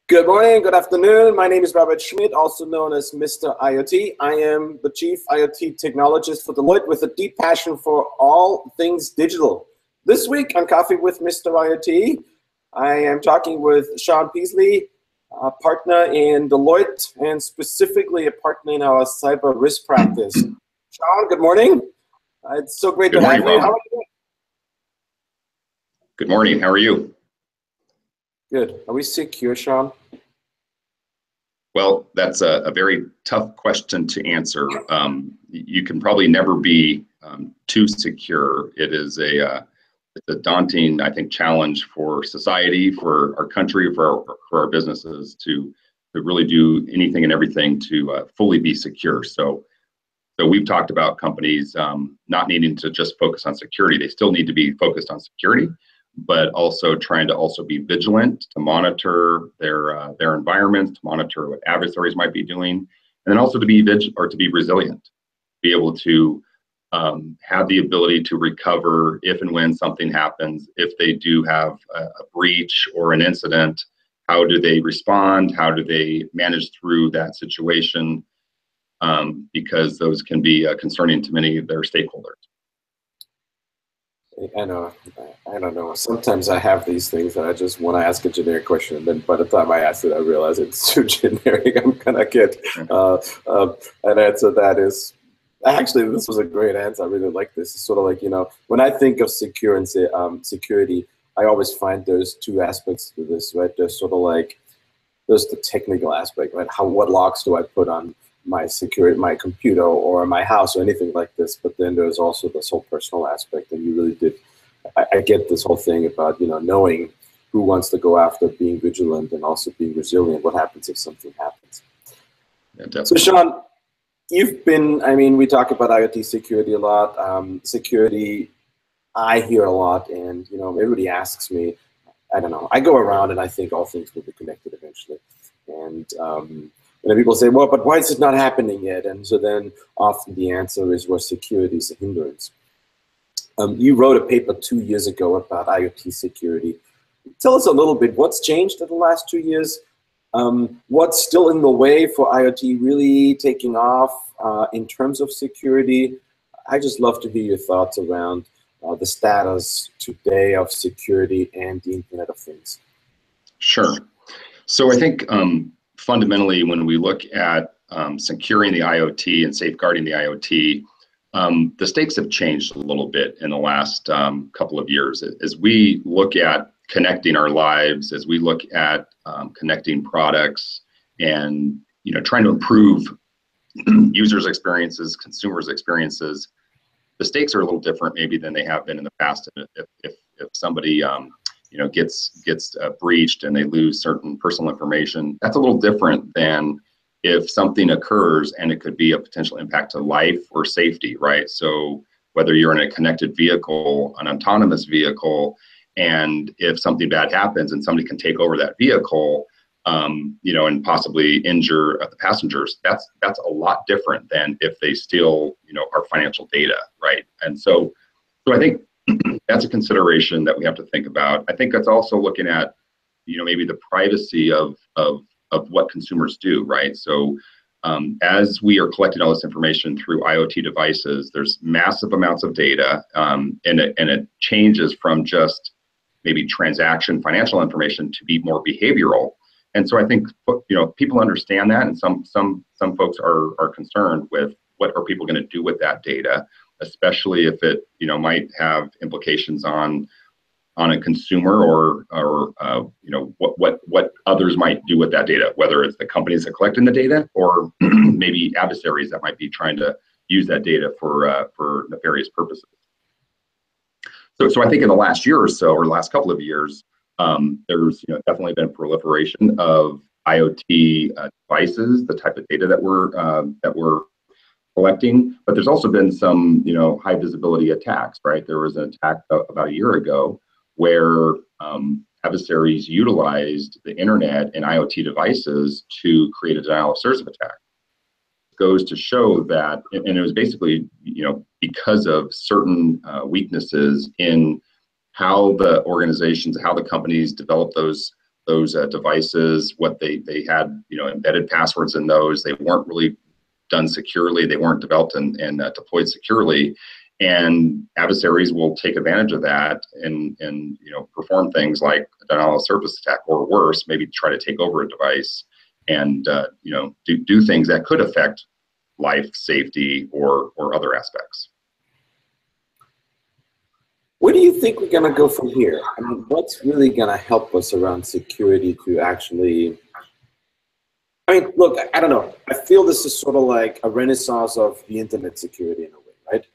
Good morning, good afternoon. My name is Robert Schmid, also known as Mr. IoT. I am the Chief IoT Technologist for Deloitte with a deep passion for all things digital. This week on Coffee with Mr. IoT, I am talking with Sean Peasley, a partner in Deloitte, and specifically a partner in our cyber risk practice. Sean, good morning. It's so great to have you. How are you doing? Good morning. How are you? Good. Are we secure, Sean? Well, that's a very tough question to answer. You can probably never be too secure. It is it's a daunting, I think, challenge for society, for our country, for our businesses to really do anything and everything to fully be secure. So we've talked about companies not needing to just focus on security. They still need to be focused on security, but also trying to also be vigilant to monitor their environments, to monitor what adversaries might be doing, and then also to be resilient, be able to have the ability to recover if and when something happens. If they do have a breach or an incident, how do they respond? How do they manage through that situation? Because those can be concerning to many of their stakeholders. I don't know. Sometimes I have these things that I just want to ask a generic question, and then by the time I ask it, I realize it's too generic. I'm gonna get an answer that is actually. This was a great answer. I really like this. It's sort of like, when I think of secure and security, I always find there's two aspects to this, right? There's sort of like there's the technical aspect, right? What locks do I put on my computer or my house or anything like this, but then there's also this whole personal aspect, and you really did. I get this whole thing about knowing who wants to go after, being vigilant, and also being resilient. What happens if something happens? Yeah, so Sean, you've been. We talk about IoT security a lot. Security, I hear a lot, and everybody asks me. I don't know. I go around and I think all things will be connected eventually, and people say, well, but why is it not happening yet? And so then often the answer is, well, security is a hindrance. You wrote a paper 2 years ago about IoT security. Tell us a little bit, what's changed in the last 2 years? What's still in the way for IoT really taking off in terms of security? I just love to hear your thoughts around the status today of security and the Internet of Things. Sure. So I think fundamentally, when we look at securing the IoT and safeguarding the IoT, the stakes have changed a little bit in the last couple of years. As we look at connecting our lives, as we look at connecting products and trying to improve users' experiences, consumers' experiences, the stakes are a little different maybe than they have been in the past. If somebody gets breached and they lose certain personal information, that's a little different than if something occurs and it could be a potential impact to life or safety, right? So whether you're in a connected vehicle, an autonomous vehicle, and if something bad happens and somebody can take over that vehicle, and possibly injure the passengers, that's a lot different than if they steal, our financial data, right? And so I think that's a consideration that we have to think about. I think that's also looking at, maybe the privacy of what consumers do, right? So as we are collecting all this information through IoT devices, there's massive amounts of data, and it changes from just maybe transaction financial information to be more behavioral. And so I think people understand that, and some folks are concerned with what are people going to do with that data, especially if it might have implications on a consumer or what others might do with that data, whether it's the companies that collecting the data or maybe adversaries that might be trying to use that data for nefarious purposes. So I think in the last year or so, or last couple of years, there's definitely been a proliferation of IoT devices, the type of data that we're collecting, but there's also been some high visibility attacks, right? There was an attack about a year ago where adversaries utilized the internet and IoT devices to create a denial of service attack. It goes to show that, and it was basically because of certain weaknesses in how the organizations, how the companies develop those those devices, what they had, embedded passwords in those. They weren't really done securely. They weren't developed and deployed securely. And adversaries will take advantage of that and perform things like a denial of service attack, or worse, maybe try to take over a device and do things that could affect life, safety, or other aspects. Where do you think we're going to go from here? I mean, what's really going to help us around security to actually, I mean, look, I don't know. I feel this is sort of like a renaissance of the internet security in a way, right?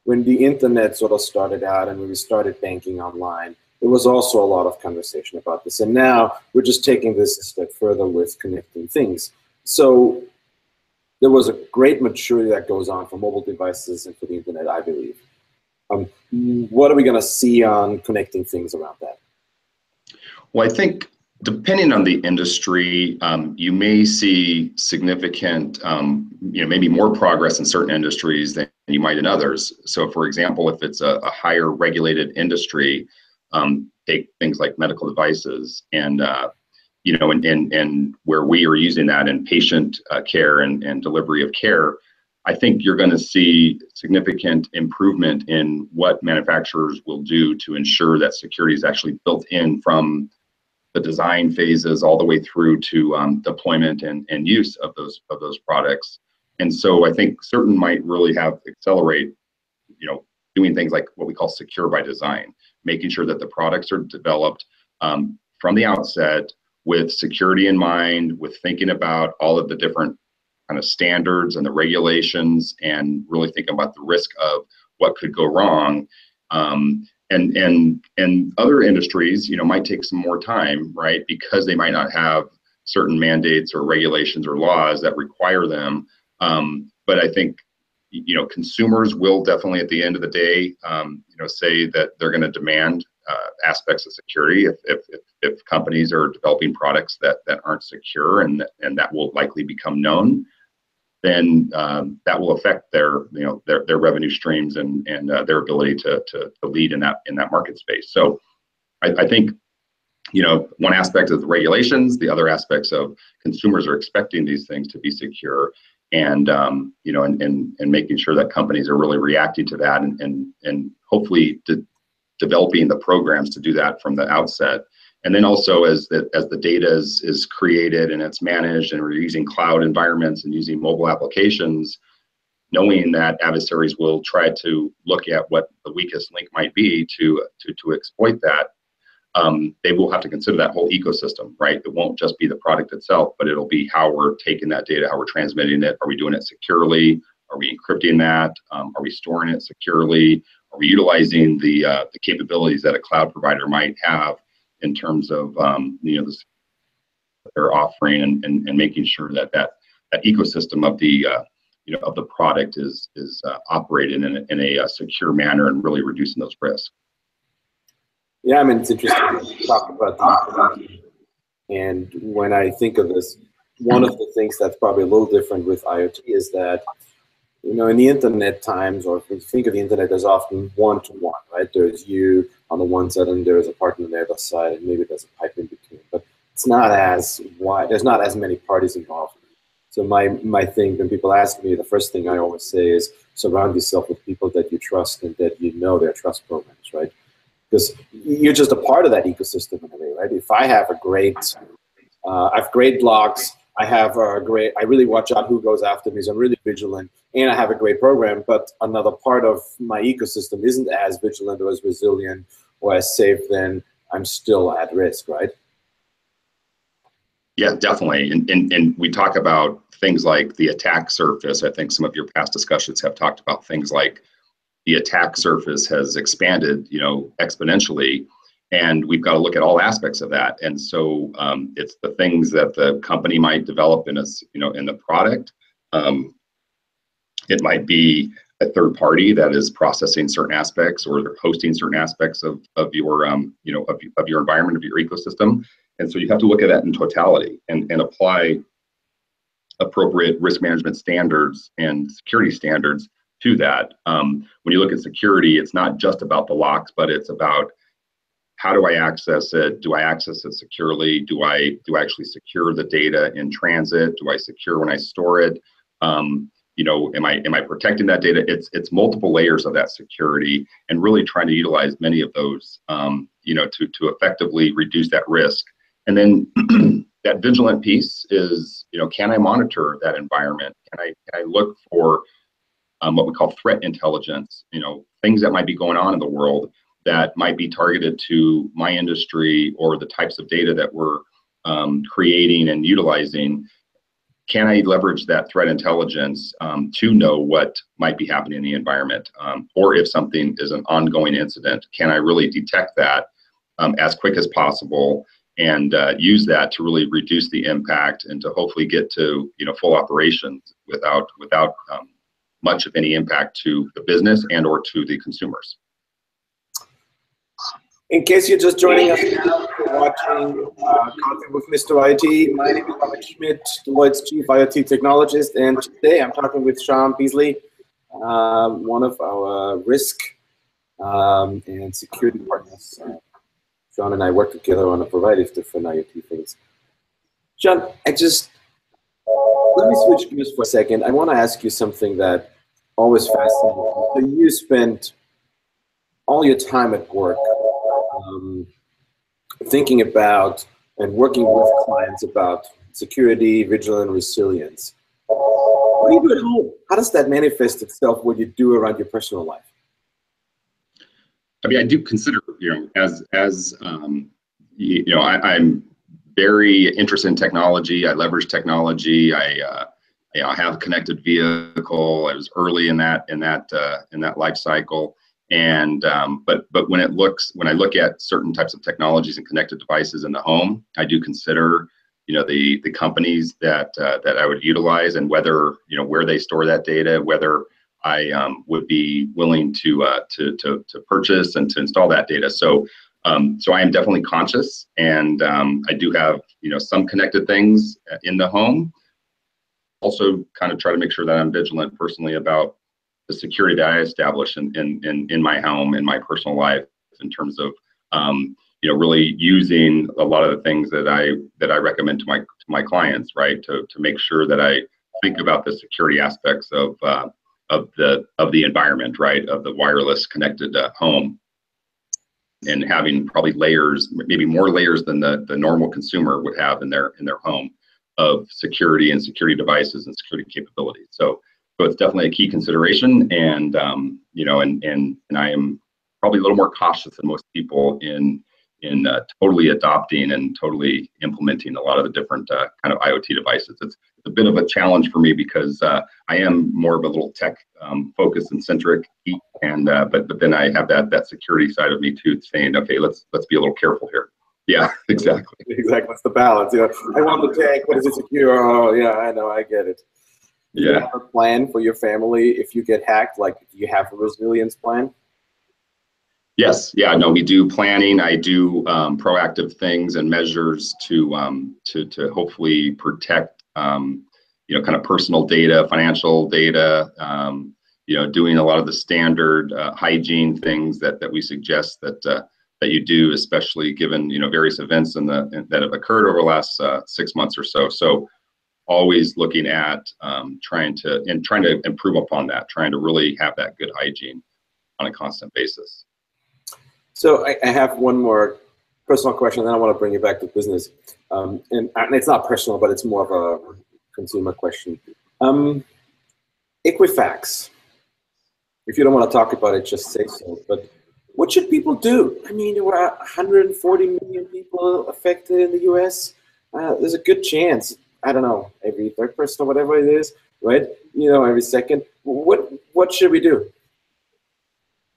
When the internet sort of started out and when we started banking online, there was also a lot of conversation about this. And now we're just taking this a step further with connecting things. So there was a great maturity that goes on for mobile devices and for the internet, I believe. What are we going to see on connecting things around that? Well, I think depending on the industry, you may see significant, maybe more progress in certain industries than you might in others. So, for example, if it's a higher regulated industry, take things like medical devices, and and where we are using that in patient care and delivery of care, I think you're going to see significant improvement in what manufacturers will do to ensure that security is actually built in from the design phases all the way through to deployment and use of those products. And so I think certain might really have accelerate, doing things like what we call secure by design, making sure that the products are developed from the outset with security in mind, with thinking about all of the different kind of standards and the regulations, and really thinking about the risk of what could go wrong. And other industries, might take some more time, right? Because they might not have certain mandates or regulations or laws that require them. But I think, consumers will definitely at the end of the day, say that they're going to demand aspects of security if companies are developing products that aren't secure and that will likely become known. Then that will affect their revenue streams and their ability to lead in that market space. So I think one aspect of the regulations, the other aspects of consumers are expecting these things to be secure, and making sure that companies are really reacting to that and hopefully developing the programs to do that from the outset. And then also as the data is created and it's managed, and we're using cloud environments and using mobile applications, knowing that adversaries will try to look at what the weakest link might be to exploit that, they will have to consider that whole ecosystem, right? It won't just be the product itself, but it'll be how we're taking that data, how we're transmitting it. Are we doing it securely? Are we encrypting that? Are we storing it securely? Are we utilizing the capabilities that a cloud provider might have in terms of they're offering, and making sure that ecosystem of the of the product is operated in a secure manner and really reducing those risks. Yeah, I mean, it's interesting to talk about that. And when I think of this, one of the things that's probably a little different with IoT is that, in the internet times, or if you think of the internet, there's often one-to-one, right? There's you on the one side and there's a partner on the other side, and maybe there's a pipe in between. But it's not as wide, there's not as many parties involved. So my thing, when people ask me, the first thing I always say is surround yourself with people that you trust and that their trust programs, right? Because you're just a part of that ecosystem in a way, right? If I have I have great blogs, I really watch out who goes after me, so I'm really vigilant, and I have a great program, but another part of my ecosystem isn't as vigilant or as resilient or as safe, then I'm still at risk, right? Yeah, definitely. And we talk about things like the attack surface. I think some of your past discussions have talked about things like the attack surface has expanded, exponentially, and we've got to look at all aspects of that. And so it's the things that the company might develop in the product. It might be a third party that is processing certain aspects, or they're hosting certain aspects of your of your environment, of your ecosystem. And so you have to look at that in totality and apply appropriate risk management standards and security standards to that. When you look at security, it's not just about the locks, but it's about how do I access it? Do I access it securely? Do I actually secure the data in transit? Do I secure when I store it? Am I protecting that data? It's multiple layers of that security, and really trying to utilize many of those, to effectively reduce that risk. And then that vigilant piece is, can I monitor that environment? Can I look for what we call threat intelligence? Things that might be going on in the world that might be targeted to my industry or the types of data that we're creating and utilizing. Can I leverage that threat intelligence to know what might be happening in the environment? Or if something is an ongoing incident, can I really detect that as quick as possible and use that to really reduce the impact and to hopefully get to full operations without much of any impact to the business and or to the consumers? In case you're just joining us now, we're watching Coffee with Mr. IT. My name is Schmid, Deloitte's Chief IoT Technologist, and today I'm talking with Peasley, one of our risk and security partners. Sean and I work together on a variety of different IoT things. Sean, let me switch gears for a second. I want to ask you something that always fascinates me. So you spent all your time at work thinking about and working with clients about security, vigilant, resilience. What do you do at home? How does that manifest itself, what you do around your personal life? I mean, I do consider, I'm very interested in technology. I leverage technology. I have a connected vehicle. I was early in that life cycle. And but when I look at certain types of technologies and connected devices in the home, I do consider the companies that I would utilize, and whether where they store that data, whether I would be willing to purchase and to install that data. So I am definitely conscious, and I do have some connected things in the home. Also, kind of try to make sure that I'm vigilant personally about the security that I establish in my home, in my personal life, in terms of really using a lot of the things that I recommend to my clients, right? To make sure that I think about the security aspects of the environment, right? Of the wireless connected home, and having probably layers, maybe more layers than the normal consumer would have in their home, of security and security devices and security capabilities. So it's definitely a key consideration, and and I am probably a little more cautious than most people in totally adopting and totally implementing a lot of the different kind of IoT devices. It's a bit of a challenge for me because I am more of a little tech focused and centric, and but then I have that security side of me too, saying, okay, let's be a little careful here. Yeah, exactly. Exactly. It's the balance. I want the tank, but is it secure? Oh, yeah, I know, I get it. Do you have a plan for your family if you get hacked? Like, do you have a resilience plan? Yes. Yeah. No, we do planning. I do proactive things and measures to hopefully protect kind of personal data, financial data. Doing a lot of the standard hygiene things that we suggest that you do, especially given various events that have occurred over the last 6 months or so. So always looking at trying to improve upon that, trying to really have that good hygiene on a constant basis. So I have one more personal question, then I want to bring you back to business. And it's not personal, but it's more of a consumer question. Equifax. If you don't want to talk about it, just say so. But what should people do? I mean, there were 140 million people affected in the US. There's a good chance, I don't know, every third person or whatever it is, right? Every second. What should we do?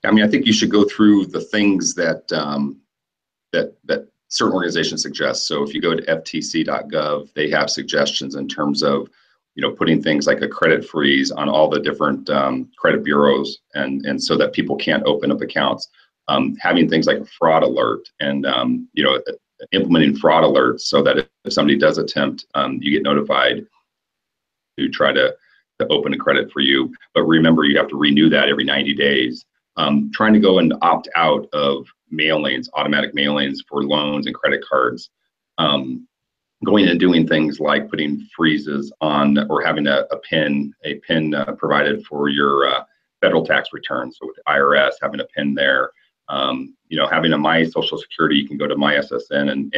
I mean, I think you should go through the things that that certain organizations suggest. So if you go to ftc.gov, they have suggestions in terms of putting things like a credit freeze on all the different credit bureaus, and so that people can't open up accounts. Having things like a fraud alert, and implementing fraud alerts so that if somebody does attempt, you get notified to try to open a credit for you. But remember, you have to renew that every 90 days. Trying to go and opt out of mailings, automatic mailings for loans and credit cards. Going and doing things like putting freezes on, or having a PIN provided for your federal tax return. So with the IRS, having a PIN there, having a My Social Security, you can go to My SSN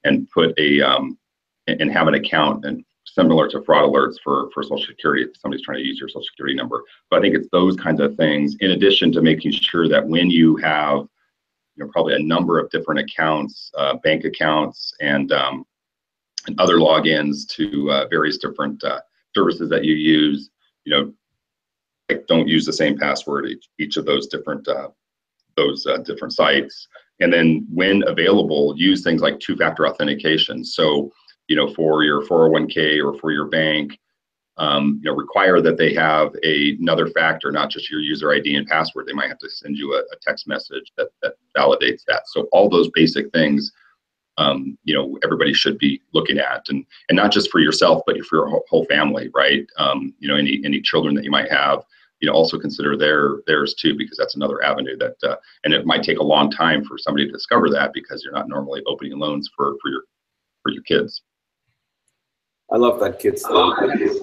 and put and have an account, and similar to fraud alerts for Social Security if somebody's trying to use your Social Security number. So I think it's those kinds of things, in addition to making sure that when you have probably a number of different accounts, bank accounts, and other logins to various different services that you use, don't use the same password each of those different sites. And then when available, use things like two-factor authentication. So, for your 401k or for your bank, require that they have another factor, not just your user ID and password. They might have to send you a text message that validates that. So all those basic things, everybody should be looking at, and not just for yourself, but for your whole family, right? Any children that you might have, also consider theirs too, because that's another avenue that, and it might take a long time for somebody to discover that, because you're not normally opening loans for your kids. I love that kids thing. This is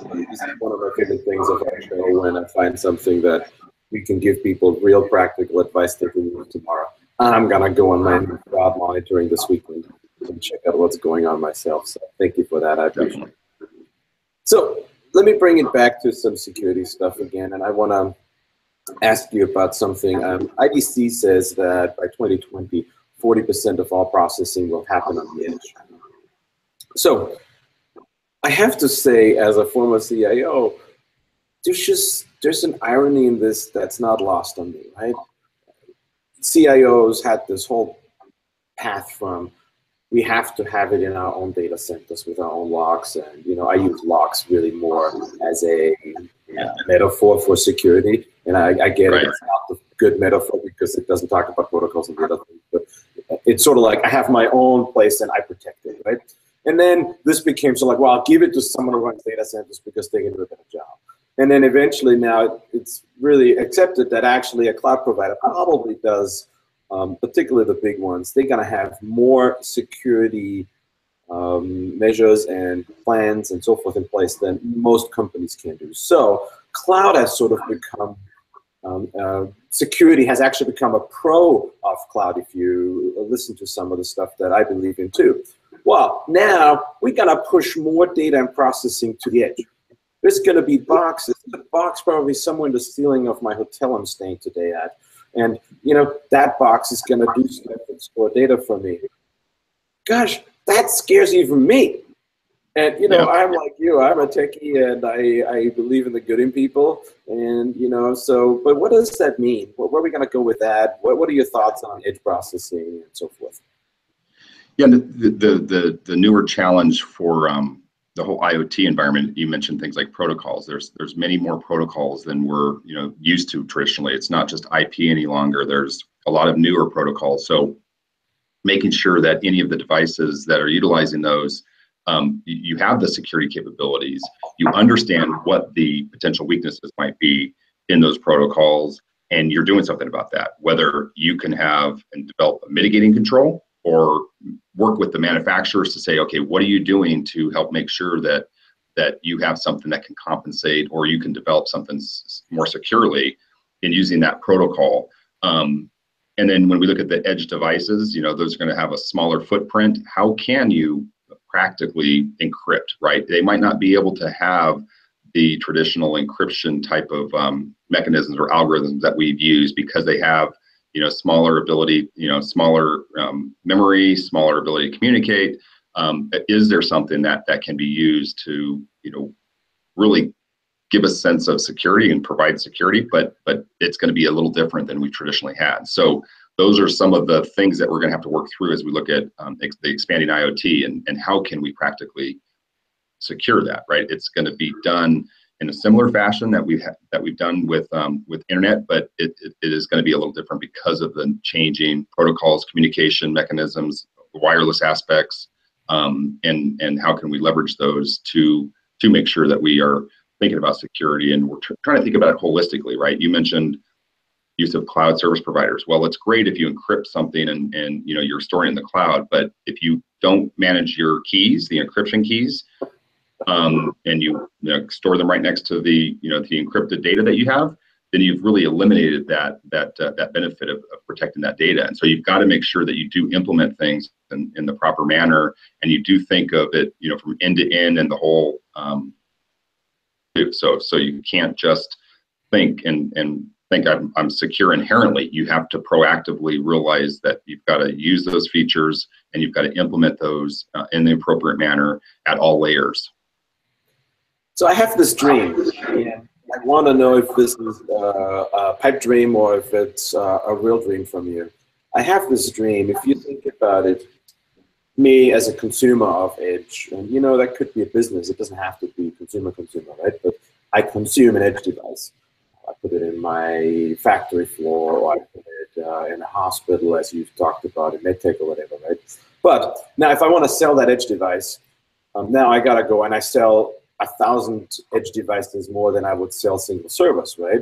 one of my favorite things of our show, when I find something that we can give people real practical advice they can use tomorrow. I'm gonna go on my fraud monitoring this weekend and check out what's going on myself. So thank you for that. I appreciate it. So let me bring it back to some security stuff again, and I want to ask you about something. IDC says that by 2020, 40% of all processing will happen on the edge. So I have to say, as a former CIO, there's an irony in this that's not lost on me, right? CIOs had this whole path from, we have to have it in our own data centers with our own logs, and I use logs really more as a metaphor for security, and I get it. It's not a good metaphor because it doesn't talk about protocols and other things, but it's sort of like I have my own place and I protect it, right? And then this became well, I'll give it to someone who runs data centers because they can do a better job. And then eventually now it's really accepted that actually a cloud provider probably does, particularly the big ones, they're going to have more security measures and plans and so forth in place than most companies can do. So cloud has sort of become, security has actually become a pro of cloud, if you listen to some of the stuff that I believe in too. Well, now we're going to push more data and processing to the edge. There's going to be boxes. The box probably somewhere in the ceiling of my hotel I'm staying today at. And, that box is going to do stuff and store data for me. Gosh, that scares even me. And, I'm like you. I'm a techie, and I believe in the good in people. And, but what does that mean? Where are we going to go with that? What are your thoughts on edge processing and so forth? Yeah, the newer challenge for the whole IoT environment, you mentioned things like protocols. There's many more protocols than we're used to traditionally. It's not just IP any longer. There's a lot of newer protocols. So making sure that any of the devices that are utilizing those, you have the security capabilities, you understand what the potential weaknesses might be in those protocols, and you're doing something about that. Whether you can have and develop a mitigating control, or work with the manufacturers to say, okay, what are you doing to help make sure that you have something that can compensate, or you can develop something more securely in using that protocol. And then when we look at the edge devices, those are going to have a smaller footprint. How can you practically encrypt, right? They might not be able to have the traditional encryption type of mechanisms or algorithms that we've used, because they have smaller ability, smaller memory, smaller ability to communicate. Is there something that can be used to, really give a sense of security and provide security, but it's going to be a little different than we traditionally had. So those are some of the things that we're going to have to work through as we look at the expanding IoT, and how can we practically secure that, right? It's going to be done in a similar fashion that we've done with internet, but it is going to be a little different because of the changing protocols, communication mechanisms, wireless aspects, and how can we leverage those to make sure that we are thinking about security, and we're trying to think about it holistically, right? You mentioned, use of cloud service providers. Well, it's great if you encrypt something and you're storing in the cloud, but if you don't manage your keys, the encryption keys, and you store them right next to the the encrypted data that you have, then you've really eliminated that benefit of protecting that data. And so you've got to make sure that you do implement things in the proper manner, and you do think of it from end to end and the whole. So you can't just think and think I'm secure inherently. You have to proactively realize that you've got to use those features and you've got to implement those in the appropriate manner at all layers. So I have this dream, and I want to know if this is a pipe dream or if it's a real dream from you. I have this dream. If you think about it, me as a consumer of edge, and that could be a business. It doesn't have to be consumer, right? But I consume an edge device. I put it in my factory floor, or I put it in a hospital, as you've talked about in medtech or whatever, right? But now, if I want to sell that edge device, now I gotta go and I sell 1,000 edge devices more than I would sell single servers, right?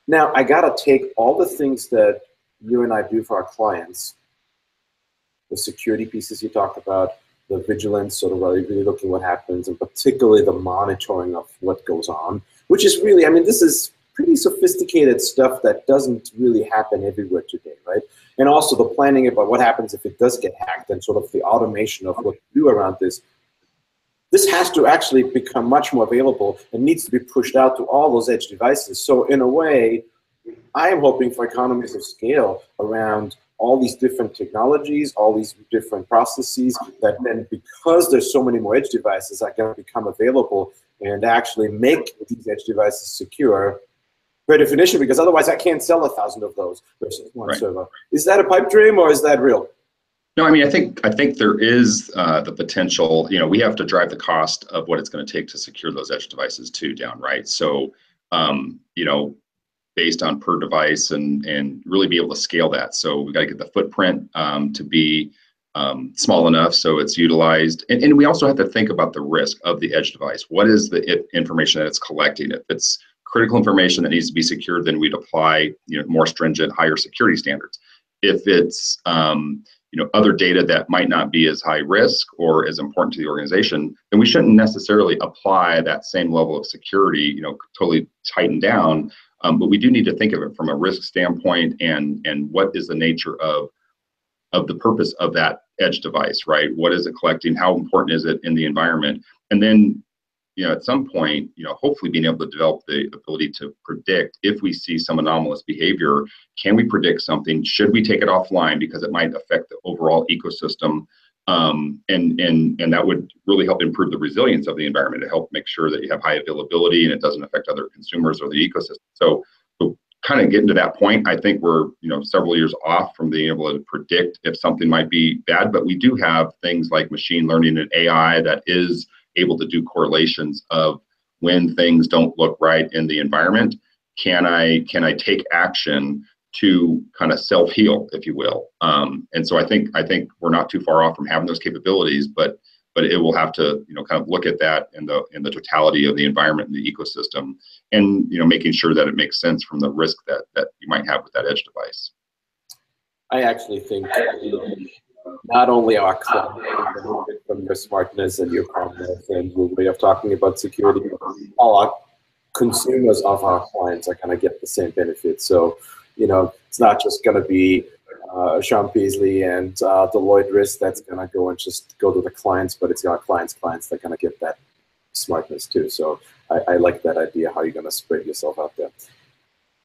Now I gotta take all the things that you and I do for our clients, the security pieces you talked about, the vigilance, sort of really looking what happens, and particularly the monitoring of what goes on, which is really, this is pretty sophisticated stuff that doesn't really happen everywhere today, right? And also the planning about what happens if it does get hacked and sort of the automation of what to do around this. This has to actually become much more available and needs to be pushed out to all those edge devices. So in a way, I am hoping for economies of scale around all these different technologies, all these different processes that then, because there's so many more edge devices, are going to become available and actually make these edge devices secure by definition, because otherwise I can't sell 1,000 of those versus one server. Is that a pipe dream or is that real? No, I think there is the potential. We have to drive the cost of what it's going to take to secure those edge devices too down, right? So, based on per device and really be able to scale that. So we've got to get the footprint to be small enough so it's utilized, and we also have to think about the risk of the edge device. What is the information that it's collecting? If it's critical information that needs to be secured, then we'd apply more stringent, higher security standards. If it's other data that might not be as high risk or as important to the organization, then we shouldn't necessarily apply that same level of security, totally tightened down. But we do need to think of it from a risk standpoint and what is the nature of the purpose of that edge device, right? What is it collecting? How important is it in the environment? And then, at some point, hopefully being able to develop the ability to predict if we see some anomalous behavior. Can we predict something? Should we take it offline because it might affect the overall ecosystem? And that would really help improve the resilience of the environment to help make sure that you have high availability and it doesn't affect other consumers or the ecosystem. So kind of getting to that point, I think we're several years off from being able to predict if something might be bad, but we do have things like machine learning and AI that is able to do correlations of when things don't look right in the environment. Can I take action to kind of self-heal, if you will? And so I think we're not too far off from having those capabilities, but it will have to kind of look at that in the totality of the environment and the ecosystem, and making sure that it makes sense from the risk that you might have with that edge device. I actually think not only our clients benefit from your smartness and your calmness and your way of talking about security, all our consumers of our clients are going to get the same benefits. So, it's not just going to be Sean Peasley and Deloitte risk that's going to go and just go to the clients, but it's our clients that are going to get that smartness too. So I like that idea, how you're going to spread yourself out there.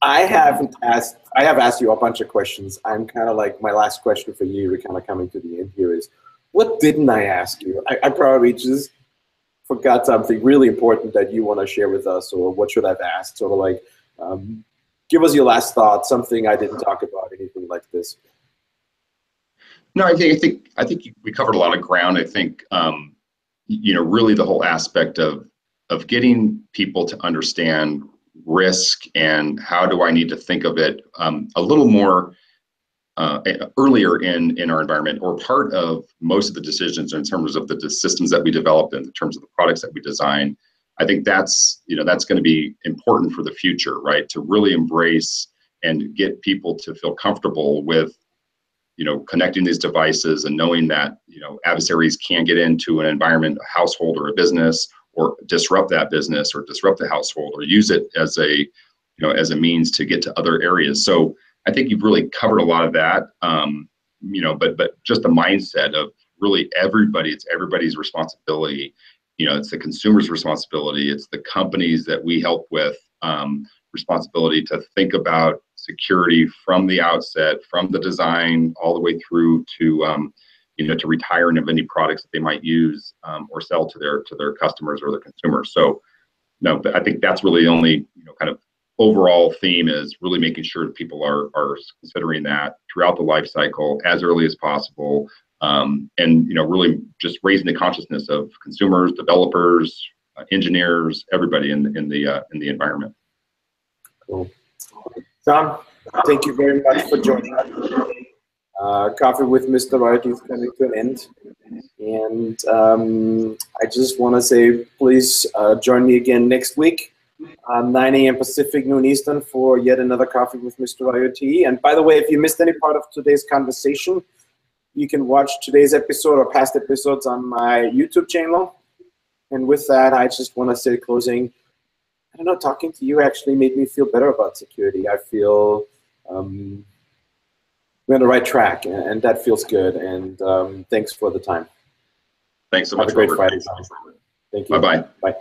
I have asked you a bunch of questions. I'm kind of like, my last question for you, we're kind of coming to the end here, is what didn't I ask you? I probably just forgot something really important that you want to share with us, or what should I have asked? Sort of like, give us your last thought, something I didn't talk about, anything like this. No, I think we covered a lot of ground. I think, really the whole aspect of getting people to understand risk and how do I need to think of it a little more earlier in our environment, or part of most of the decisions in terms of the systems that we develop, in terms of the products that we design. I think that's going to be important for the future, right? To really embrace and get people to feel comfortable with, connecting these devices and knowing that, adversaries can get into an environment, a household or a business, or disrupt that business or disrupt the household, or use it as a, as a means to get to other areas. So I think you've really covered a lot of that, but just the mindset of really it's everybody's responsibility. It's the consumer's responsibility. It's the companies that we help with, responsibility to think about security from the outset, from the design all the way through to to retiring of any products that they might use or sell to their customers or their consumers. So no, but I think that's really the only kind of overall theme, is really making sure that people are considering that throughout the life cycle as early as possible, and really just raising the consciousness of consumers, developers, engineers, everybody in the environment. Cool. John, thank you very much for joining us. Coffee with Mr. IoT is coming to an end. And I just want to say, please join me again next week, 9 a.m. Pacific, noon Eastern, for yet another Coffee with Mr. IoT. And by the way, if you missed any part of today's conversation, you can watch today's episode or past episodes on my YouTube channel. And with that, I just want to say, closing, I don't know, talking to you actually made me feel better about security. I feel we're on the right track, and that feels good. And thanks for the time. Thanks so much, Have a great Robert. Friday. Thank you. Bye-bye. Bye.